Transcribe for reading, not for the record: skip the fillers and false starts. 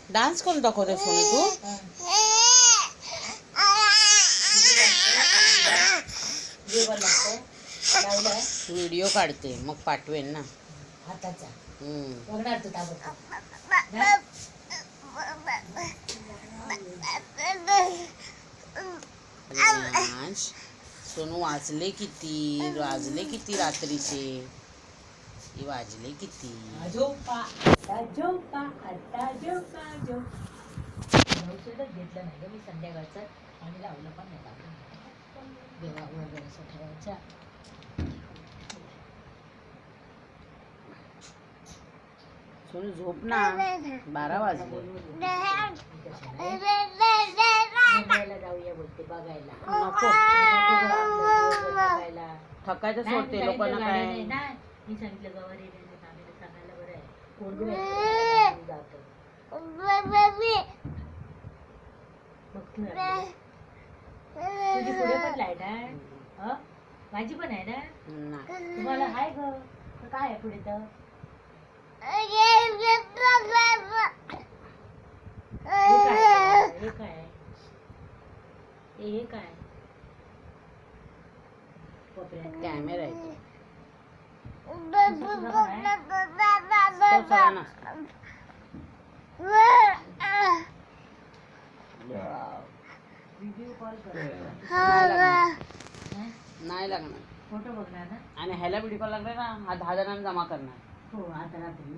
Dance करून दाखवते Sony तू. Video काढते मग पाठवेन ना. सोनू वाजले किती रात्रीचे. वाजले किती. घेतलं नाही ग मी संध्याकाळचं आणि लावलं पण नाही. देवा वगैरे ठेवायचा. सोनू झोप ना. 12 वाजले. जाऊया बोलते बघायला. नको बघायला थकायचं सोडते लोकांना. काय मी सांगितलं गवारी सांगायला बरं आहे. कोण जातो तुझी पुढे पण लाईट आहे. माझी पण आहे ना. तुम्हाला आहे ग. काय आहे पुढे तर हे काय हे काय कॅमेरा आहे. व्हिडिओ कॉल कर. नाही लागणार. फोटो बघणार ना. आणि ह्याला व्हिडिओ कॉल लागणार ना. हा 10 जणांना जमा करणार. हो आता रात्री